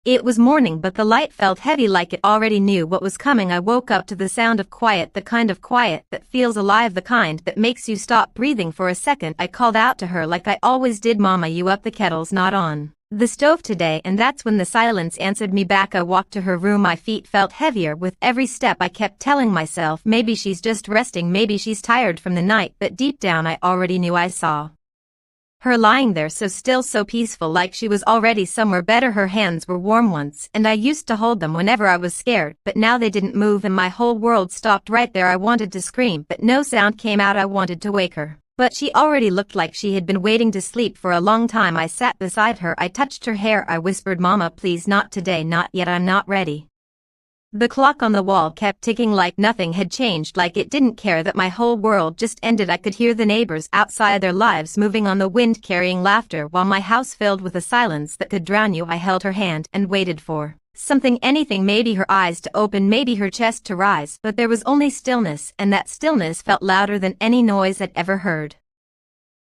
It was morning, but the light felt heavy, like it already knew what was coming. I woke up to the sound of quiet, the kind of quiet that feels alive, the kind that makes you stop breathing for a second. I called out to her like I always did, "Mama, you up? The kettle's not on the stove today." And that's when the silence answered me back. I walked to her room. My feet felt heavier with every step. I kept telling myself, maybe she's just resting, maybe she's tired from the night, but deep down I already knew. I saw her lying there, so still, so peaceful, like she was already somewhere better. Her hands were warm once, and I used to hold them whenever I was scared, but now they didn't move and my whole world stopped right there. I wanted to scream, but no sound came out. I wanted to wake her, but she already looked like she had been waiting to sleep for a long time. I sat beside her. I touched her hair. I whispered, "Mama, please, not today, not yet. I'm not ready." The clock on the wall kept ticking like nothing had changed, like it didn't care that my whole world just ended. I could hear the neighbors outside, their lives moving on the wind, carrying laughter, while my house filled with a silence that could drown you. I held her hand and waited for something, anything, maybe her eyes to open, maybe her chest to rise, but there was only stillness, and that stillness felt louder than any noise I'd ever heard.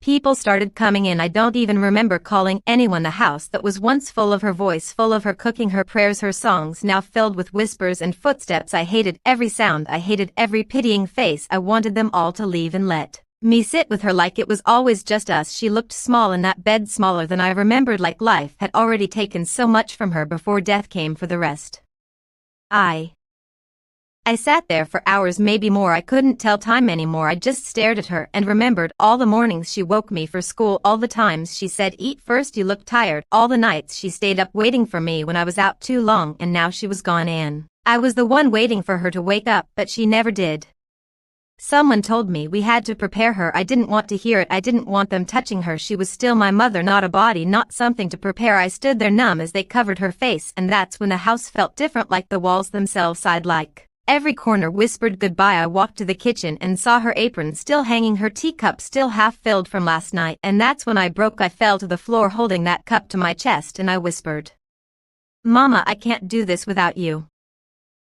People started coming in. I don't even remember calling anyone. The house that was once full of her voice, full of her cooking, her prayers, her songs, now filled with whispers and footsteps. I hated every sound. I hated every pitying face. I wanted them all to leave and let me sit with her like it was always just us. She looked small in that bed, smaller than I remembered, like life had already taken so much from her before death came for the rest. I sat there for hours, maybe more. I couldn't tell time anymore. I just stared at her and remembered all the mornings she woke me for school, all the times she said, "Eat first, you look tired," all the nights she stayed up waiting for me when I was out too long, and now she was gone and I was the one waiting for her to wake up, but she never did. Someone told me we had to prepare her. I didn't want to hear it. I didn't want them touching her. She was still my mother, not a body, not something to prepare. I stood there numb as they covered her face, and that's when the house felt different, like the walls themselves sighed, like every corner whispered goodbye. I walked to the kitchen and saw her apron still hanging, her teacup still half filled from last night, and that's when I broke. I fell to the floor holding that cup to my chest, and I whispered, "Mama, I can't do this without you."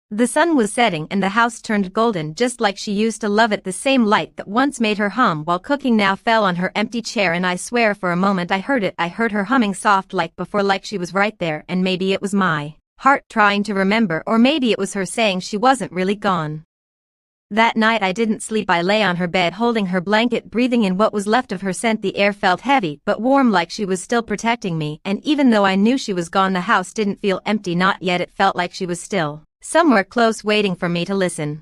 The sun was setting and the house turned golden, just like she used to love it. The same light that once made her hum while cooking now fell on her empty chair, and I swear for a moment I heard it. I heard her humming soft like before, like she was right there, and maybe it was my heart trying to remember, or maybe it was her saying she wasn't really gone. That night I didn't sleep. I lay on her bed holding her blanket, breathing in what was left of her scent. The air felt heavy but warm, like she was still protecting me, and even though I knew she was gone, the house didn't feel empty, not yet. It felt like she was still somewhere close, waiting for me to listen.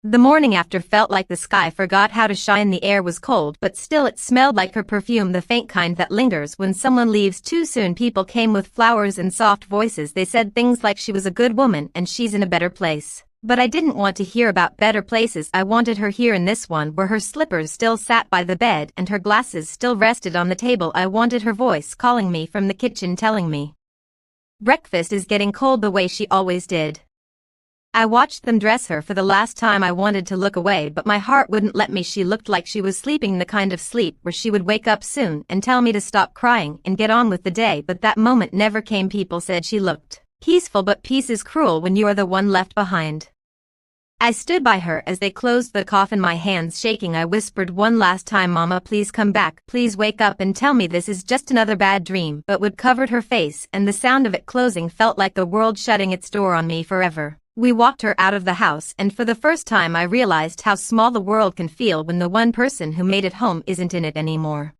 The morning after felt like the sky forgot how to shine. The air was cold, but still it smelled like her perfume, the faint kind that lingers when someone leaves too soon. People came with flowers and soft voices. They said things like she was a good woman and she's in a better place. But I didn't want to hear about better places. I wanted her here in this one, where her slippers still sat by the bed and her glasses still rested on the table. I wanted her voice calling me from the kitchen, telling me breakfast is getting cold, the way she always did. I watched them dress her for the last time. I wanted to look away, but my heart wouldn't let me. She looked like she was sleeping, the kind of sleep where she would wake up soon and tell me to stop crying and get on with the day, but that moment never came. People said she looked peaceful, but peace is cruel when you are the one left behind. I stood by her as they closed the coffin, my hands shaking. I whispered one last time, "Mama, please come back, please wake up and tell me this is just another bad dream." But what covered her face, and the sound of it closing felt like the world shutting its door on me forever. We walked her out of the house, and for the first time I realized how small the world can feel when the one person who made it home isn't in it anymore.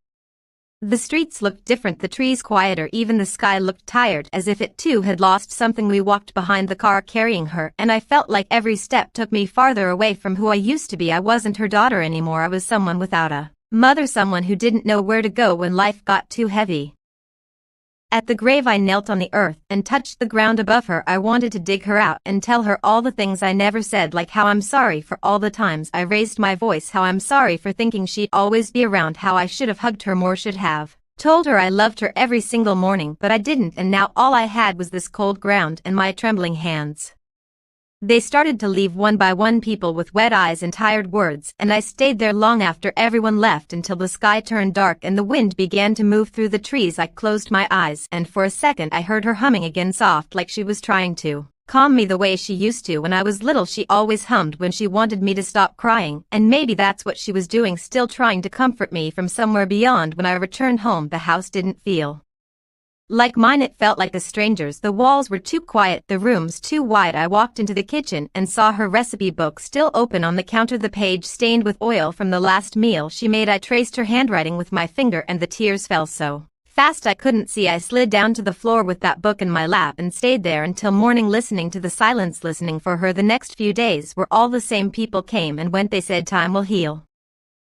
The streets looked different, the trees quieter, even the sky looked tired, as if it too had lost something. We walked behind the car carrying her, and I felt like every step took me farther away from who I used to be. I wasn't her daughter anymore. I was someone without a mother, someone who didn't know where to go when life got too heavy. At the grave I knelt on the earth and touched the ground above her. I wanted to dig her out and tell her all the things I never said, like how I'm sorry for all the times I raised my voice, how I'm sorry for thinking she'd always be around, how I should have hugged her more, should have told her I loved her every single morning, but I didn't, and now all I had was this cold ground and my trembling hands. They started to leave one by one, people with wet eyes and tired words, and I stayed there long after everyone left, until the sky turned dark and the wind began to move through the trees. I closed my eyes, and for a second I heard her humming again, soft, like she was trying to calm me the way she used to when I was little. She always hummed when she wanted me to stop crying, and maybe that's what she was doing, still trying to comfort me from somewhere beyond. When I returned home, the house didn't feel Like mine, it felt like a stranger's. The walls were too quiet, the rooms too wide. I walked into the kitchen and saw her recipe book still open on the counter, the page stained with oil from the last meal she made. I traced her handwriting with my finger and the tears fell so fast I couldn't see. I slid down to the floor with that book in my lap and stayed there until morning, listening to the silence, listening for her. The next few days were all the same. People came and went. They said time will heal.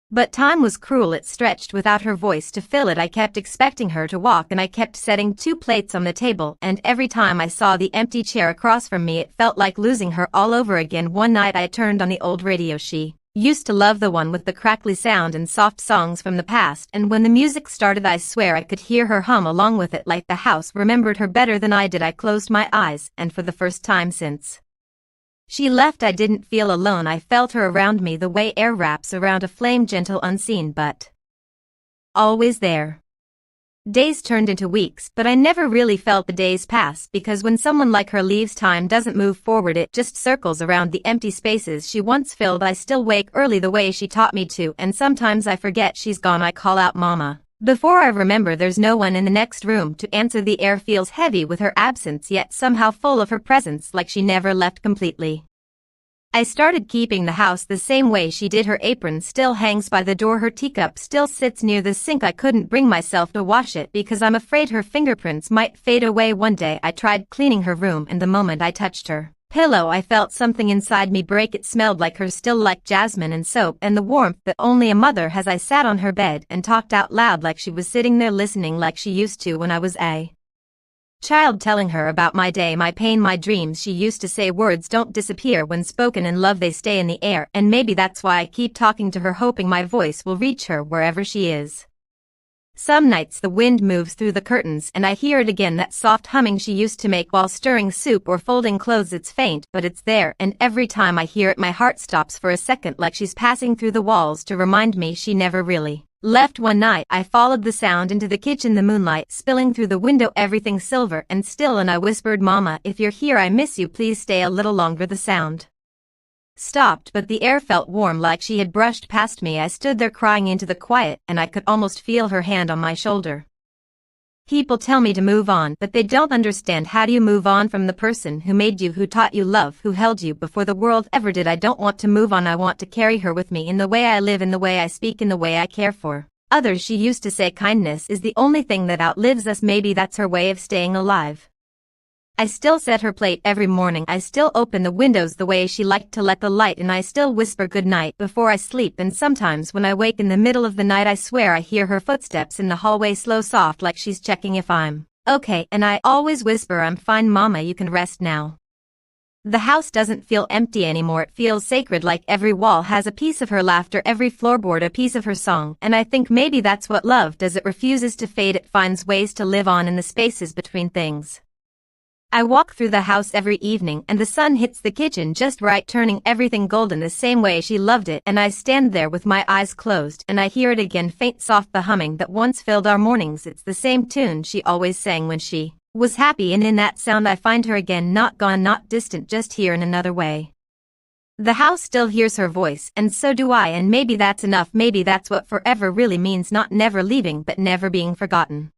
But time was cruel. It stretched without her voice to fill it. I kept expecting her to walk and I kept setting 2 plates on the table, and every time I saw the empty chair across from me it felt like losing her all over again. One night I turned on the old radio she used to love, the one with the crackly sound and soft songs from the past, and when the music started I swear I could hear her hum along with it like the house remembered her better than I did. I closed my eyes, and for the first time since she left I didn't feel alone. I felt her around me the way air wraps around a flame, gentle, unseen, but always there. Days turned into weeks, but I never really felt the days pass, because when someone like her leaves, time doesn't move forward, it just circles around the empty spaces she once filled. I still wake early the way she taught me to, and sometimes I forget she's gone. I call out mama before I remember there's no one in the next room to answer. The air feels heavy with her absence, yet somehow full of her presence, like she never left completely. I started keeping the house the same way she did. Her apron still hangs by the door, her teacup still sits near the sink. I couldn't bring myself to wash it because I'm afraid her fingerprints might fade away. One day I tried cleaning her room, and the moment I touched her pillow I felt something inside me break. It smelled like her, still like jasmine and soap and the warmth that only a mother has. I sat on her bed and talked out loud like she was sitting there listening, like she used to when I was a child, telling her about my day, my pain, my dreams. She used to say words don't disappear when spoken in love, they stay in the air, and maybe that's why I keep talking to her, hoping my voice will reach her wherever she is. Some nights the wind moves through the curtains and I hear it again, that soft humming she used to make while stirring soup or folding clothes. It's faint, but it's there, and every time I hear it my heart stops for a second, like she's passing through the walls to remind me she never really left. One night I followed the sound into the kitchen, the moonlight spilling through the window, everything silver and still, and I whispered, Mama, if you're here I miss you, please stay a little longer. The sound stopped, but the air felt warm, like she had brushed past me. I stood there crying into the quiet, and I could almost feel her hand on my shoulder. People tell me to move on, but they don't understand. How do you move on from the person who made you, who taught you love, who held you before the world ever did? I don't want to move on. I want to carry her with me in the way I live, in the way I speak, in the way I care for others. She used to say kindness is the only thing that outlives us. Maybe that's her way of staying alive. I still set her plate every morning. I still open the windows the way she liked to let the light in. I still whisper good night before I sleep, and sometimes when I wake in the middle of the night I swear I hear her footsteps in the hallway, slow, soft, like she's checking if I'm okay, and I always whisper, I'm fine, Mama, you can rest now. The house doesn't feel empty anymore, it feels sacred, like every wall has a piece of her laughter, every floorboard a piece of her song, and I think maybe that's what love does. It refuses to fade, it finds ways to live on in the spaces between things. I walk through the house every evening and the sun hits the kitchen just right, turning everything golden the same way she loved it, and I stand there with my eyes closed and I hear it again, faint, soft, the humming that once filled our mornings. It's the same tune she always sang when she was happy, and in that sound I find her again, not gone, not distant, just here in another way. The house still hears her voice, and so do I, and maybe that's enough. Maybe that's what forever really means, not never leaving but never being forgotten.